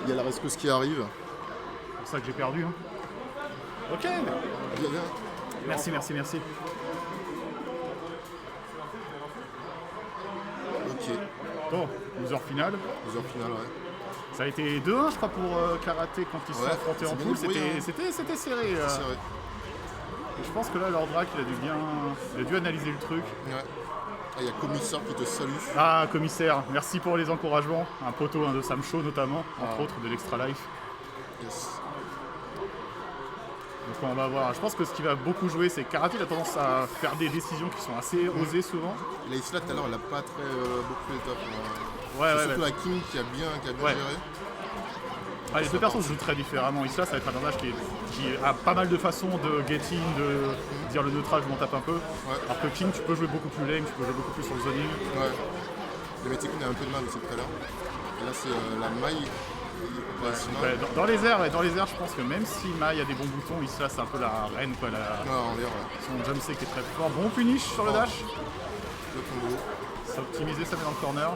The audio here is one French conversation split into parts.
Il y a la rescousse qui arrive. C'est pour ça que j'ai perdu. Hein. Ok. Bien. Merci. Ok. Bon, loser final. Plusieurs finales, ouais. Ça a été 2-1, je crois, pour Karaté quand ils se sont Ouais, affrontés en c'est bien poule. débrouillé, hein. C'était serré. C'est vrai. Et je pense que là, leur drac, il a dû analyser le truc. Ouais. Ah, il y a Commissaire qui te salue. Ah, commissaire, merci pour les encouragements. Un poteau de Sam Shaw notamment, entre Ah. autres de l'Extra Life. Yes. Donc on va voir. Je pense que ce qui va beaucoup jouer, c'est que Karaté il a tendance à faire des décisions qui sont assez osées souvent. La Isla, tout à l'heure, elle a pas très beaucoup fait le top. Ouais, C'est ouais, surtout ouais. la King qui a bien Ouais. géré. Ah, les deux persos se jouent très différemment. Isla, ça va être un personnage qui a pas mal de façons de get in, de dire le neutral, je m'en tape un peu. Alors que King, tu peux jouer beaucoup plus lame, tu peux jouer beaucoup plus sur le zoning. Ouais. Le Metikun a un peu de mal aussi tout à l'heure. Et là, c'est la maille. Ouais, dans les airs, je pense que même si Mai a des bons boutons, Isla, c'est un peu la reine, quoi. En l'air, ouais. Son jump C qui est très fort. Bon punish sur le dash. Le combo. C'est optimisé, ça met dans le corner.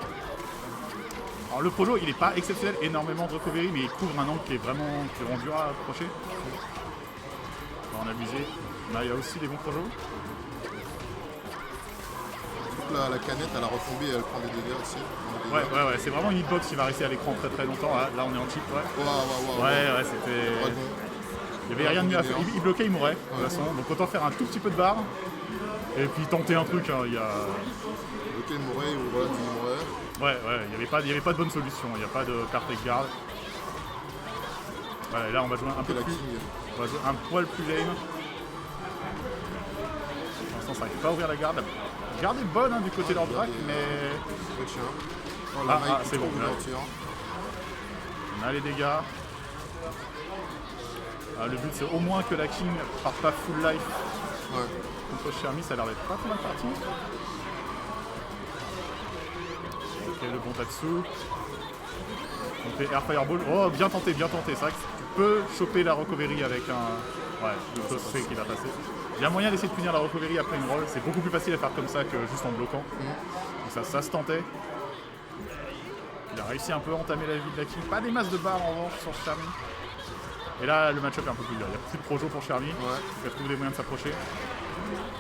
Alors le projo, il est pas exceptionnel, énormément de recovery, mais il couvre un angle qui est vraiment dur à approcher. On va en abuser. Là, il y a aussi des bons projos. Donc là, la canette, elle a retombé, elle prend des dégâts aussi. Ouais, c'est vraiment une hitbox qui va rester à l'écran très très longtemps. Là, on est en chip, ouais. Waouh. Ouais, c'était... Il n'y avait rien de mieux à faire. Il bloquait, il mourait, de toute façon. Donc autant faire un tout petit peu de barre. Et puis tenter un truc, hein. Il y a... Ok, il mourait, ou voilà, tu mourais. Ouais, il n'y avait pas de bonne solution. Il n'y a pas de perfect guard. Voilà, et là, on va jouer un peu la plus... King. On va jouer un poil plus lame. Pour l'instant, ça n'arrive pas à ouvrir la garde. La garde est bonne, hein, du côté de leur drac, mais... Ouais, tiens. Oh, Ah, la maille qui c'est bon, trouve là. le tir. On a les dégâts. Ah, le but, c'est au moins que la King parte pas full life Ouais. contre Shermie. Ça a l'air d'être pas trop mal parti. Ok, le bon Tatsu. On fait Air Fireball. Oh, bien tenté. C'est vrai que tu peux choper la recovery avec un... Ouais, le toss qui va passer. Il y a moyen d'essayer de punir la recovery après une roll. C'est beaucoup plus facile à faire comme ça que juste en bloquant. Donc ça se tentait. Il a réussi un peu à entamer la vie de la King. Pas des masses de barres en revanche sur Shermie. Et là, le match-up est un peu plus dur. Il y a plus de projo pour Shermie. Ouais. Il trouve des moyens de s'approcher.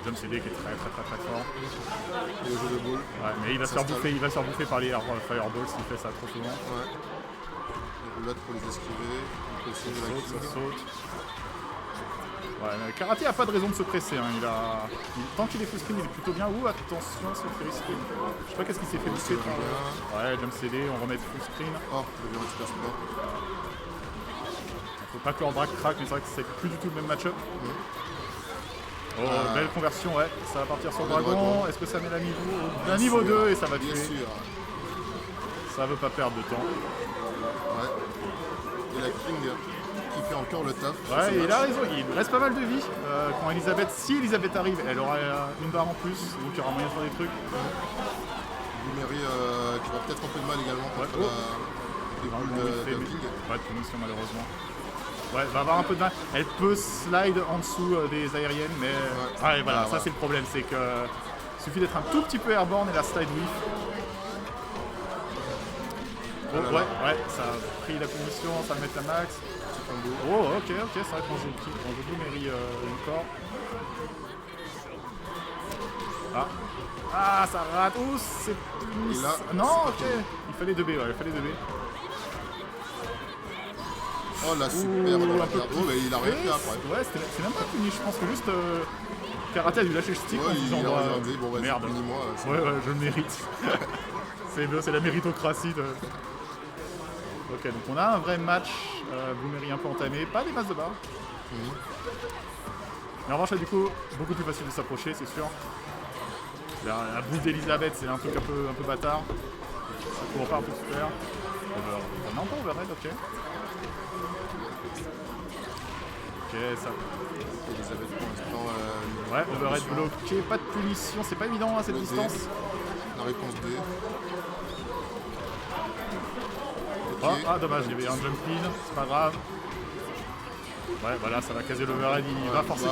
Jump CD qui est très fort. Et le jeu de ball. Ouais, mais il va se faire bouffer par les Fireballs s'il fait ça trop souvent. Ouais. Les roulades pour les esquiver. On peut essayer de la Ça King. saute. Ouais, mais Karaté a pas de raison de se presser. Hein. Tant qu'il est full screen, il est plutôt bien. Ouh, attention, c'est free screen. Je sais pas qu'est-ce qu'il s'est fait bouffer par le... Ouais, jump CD, on remet full screen. Oh, le bureau qui passe pas. Faut pas que leur drac craque, mais c'est vrai que c'est plus du tout le même match-up. Oh, belle conversion, ouais. Ça va partir sur le dragon. Est-ce que ça met la niveau 2 et ça va tuer. Bien sûr. Ça veut pas perdre de temps. Ouais. Et la King qui fait encore le taf. Ouais, il a raison, il reste pas mal de vie. Quand si Elisabeth arrive, elle aura une barre en plus, donc il y aura moyen de faire des trucs. Blumery qui va peut-être un peu de mal également contre les boules de King. Pas de punition malheureusement. Ouais, va avoir un peu de mal. Elle peut slide en dessous des aériennes, mais... Ouais, voilà, ça c'est le problème, c'est que... Il suffit d'être un tout petit peu airborne et la slide whiff. Oh, ouais, ça a pris la punition, ça va mettre la max. Oh, ok, c'est vrai qu'on joue Blumery encore. Ah, ça rate. Oh, c'est... Et là, non, ok. Il fallait 2B, ouais, il fallait 2B. Oh la super dans la garde. Oh, mais il a rien fait après. Ouais, c'est même pas puni, je pense que juste Karaté a dû lâcher le stick en disant il a regardé, bon vas-y, merde. punis-moi. Ouais, je le mérite. C'est la méritocratie de... Ok, donc on a un vrai match, Blumery un peu entamé, pas des masses de barres. Mais en revanche, là, du coup, beaucoup plus facile de s'approcher, c'est sûr. La boule d'Elisabeth, c'est un truc un peu bâtard. Ça court pas un peu super. Non, pas overhead, ok. Ok, ça. Elisabeth pour l'instant. Ouais, overhead bloqué, pas de punition, c'est pas évident à cette distance. La réponse D. Ah, dommage, il y avait un jump clean, c'est pas grave. Ouais, voilà, ça va caser l'overhead, il va forcer.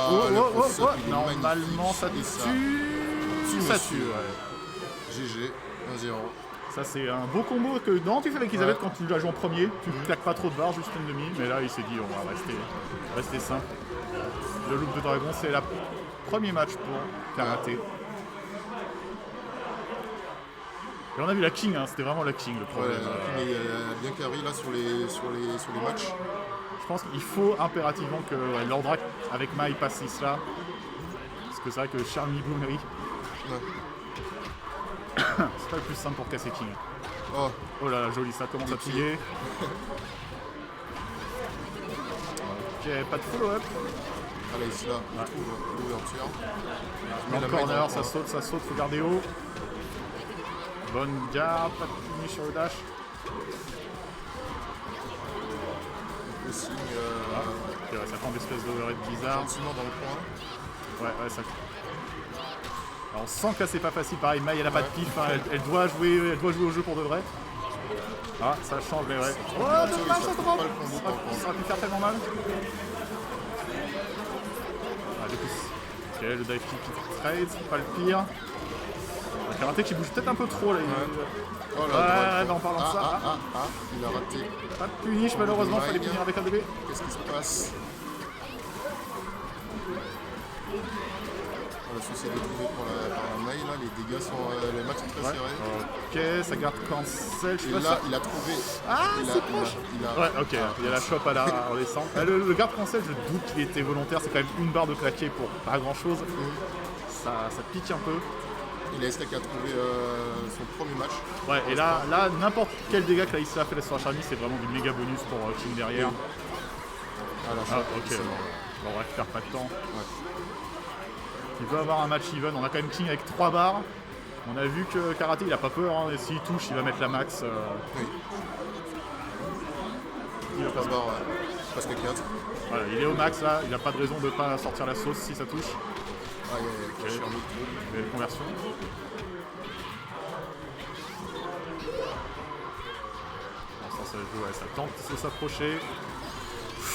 Normalement, ça tue. Ça tue, ouais. GG, 1-0. Ça c'est un beau combo que non tu fais avec Elisabeth quand tu la joues en premier, tu ne claques pas trop de barres, juste une demi, mais là il s'est dit on va rester simple. Le loop de dragon c'est le premier match pour karaté. Et on a vu la king, hein, c'était vraiment la king le problème. Ouais, il a bien carré là sur les matchs. Je pense qu'il faut impérativement que l'Ordrak avec Mai passe là. Parce que c'est vrai que Charmy Bloomery, c'est pas le plus simple pour casser King. Oh, Oh là là, joli, ça commence à touiller. Ok, pas de follow-up. ah là, ici là, il trouve l'ouverture. Dans le corner, ça saute, faut garder haut. Bonne garde, pas de puni sur le dash. Le signe Ok, ouais, ça prend une espèce d'overhead bizarre. gentiment dans le coin. Ouais, ça. Alors, on sent que c'est pas facile, pareil, Mai elle a pas de pif, hein, elle doit jouer au jeu pour de vrai. Ah, ça change, mais ouais. Oh, dommage, ça drop. Ça aurait pu faire tellement mal. Ah, du coup, ok, le dive kick qui trade, c'est pas le pire. Le karaté qui bouge peut-être un peu trop là. Oh là, Ouais, en parlant de ça. il a raté. Pas de punish, malheureusement, fallait punir avec un DB. Qu'est-ce qui se passe? Le souci de trouver par la mail, là, les dégâts sont. Les matchs sont très serrés. Ok, ça garde cancel, je sais Et pas là, ça. il a trouvé. Ah, c'est proche. Ouais, ok, il y a la chope à la redescente. Le garde cancel, je doute qu'il était volontaire, c'est quand même une barre de claquer pour pas grand chose. Ça pique un peu. Il a essayé qu'à trouver son premier match. Ouais, et là n'importe quel dégât que la Isla fait sur la Charmy, c'est vraiment du méga bonus pour King derrière. Ah, la Ah, chope, ok. c'est mort. Bon, on va faire pas de temps. Ouais. Il veut avoir un match even. On a quand même King avec 3 barres. On a vu que Karaté il a pas peur, hein, et s'il touche, il va mettre la max. Oui. Il va pas se D'abord, presque 4. Voilà, il est au max là, il n'a pas de raison de pas sortir la sauce si ça touche. Ah, il y a Charmy. Belle conversion. Bon, ça joue, ouais, ça tente de s'approcher.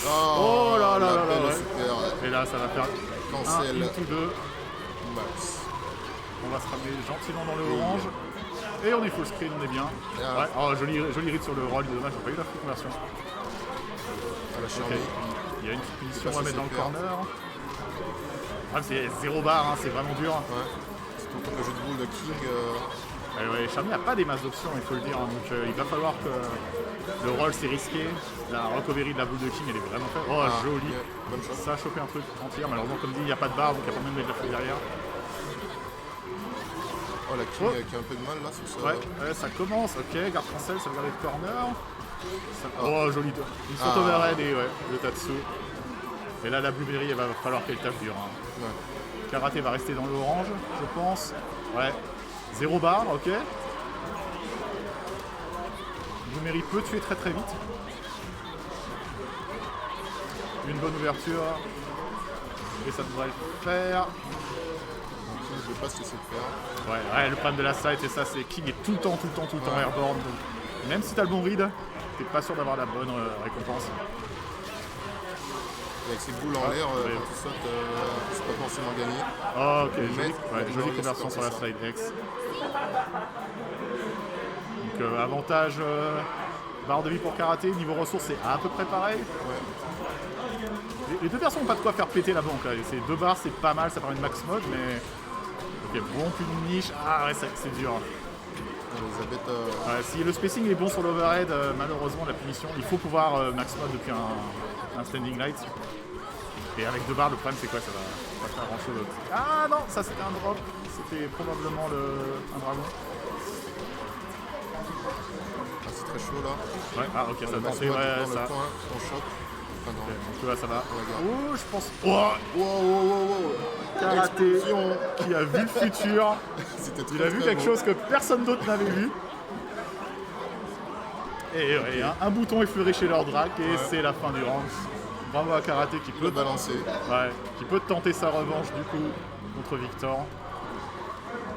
Oh là là là là, ouais. Super. Et là, ça va faire Cancel. 1 into 2. Max. On va se ramener gentiment dans le orange. Et on est full screen, on est bien. Ah. Ouais, oh, joli read sur le roll, dommage, j'ai pas eu la full conversion. Ah, la Ok, Charmy. il y a une petite punition, C'est on va mettre dans le super. corner. Ah, c'est 0 barre, hein, c'est vraiment dur. Ouais. Surtout contre le jeu de boule de King. Ouais, Charmy n'a pas des masses d'options, il faut le dire, hein, donc il va falloir que le roll c'est risqué. La recovery de la boule de King elle est vraiment faite. Oh, joli. Yeah, bonne chance. Ça a chopé un truc entier, malheureusement comme dit il n'y a pas de barre donc il n'y a pas même de mettre la feuille derrière. Oh, la King qui a un peu de mal là sur ça. Ouais, ça commence, ok, garde cancel, ça va garder le corner. Oh, joli. Une saute overhead et ouais, le Tatsu. Et là la Blueberry il va falloir qu'elle tape dur. Hein. Ouais. Karaté va rester dans l'orange, je pense. Ouais. 0 barre, ok. Blueberry peut tuer très très vite. Une bonne ouverture. Et ça devrait le faire. Donc, King, je sais pas ce qu'il sait faire. Ouais, le problème de la site, c'est ça, c'est King est tout le temps airborne. Donc, même si t'as le bon read, t'es pas sûr d'avoir la bonne récompense. Et avec ses boules en l'air, quand tu sautes, c'est pas forcément gagné. Oh, ok, Mais, jolie conversion sur la slide X. Donc avantage barre de vie pour Karaté, niveau ressources c'est à peu près pareil. Ouais. Les deux personnes n'ont pas de quoi faire péter la banque là. Ces 2 barres c'est pas mal, ça permet de max mode mais. Ok, bon plus de niche. Ah ouais c'est dur. Elisabeth, Ouais, si le spacing est bon sur l'overhead, malheureusement la punition, il faut pouvoir max mode depuis un standing light. Et avec 2 barres, le problème c'est quoi? Ça va pas faire grand chose. Ah non, ça c'était un drop. C'était probablement un dragon. ah, c'est très chaud là. Ouais, ah ok, ça a tenté, Le ouais, point, ça. on choque. Enfin, non. Donc là ça va. Regarde. Oh, je pense. Oh, Wow. Karaté Explosion. qui a vu le futur. C'était très Il a vu très quelque beau. chose que personne d'autre n'avait vu. Et ouais, un bouton effleuré chez leur drac et c'est la fin du round. Bravo à Karaté qui peut Le balancer. Ouais, qui peut tenter sa revanche du coup contre Victor.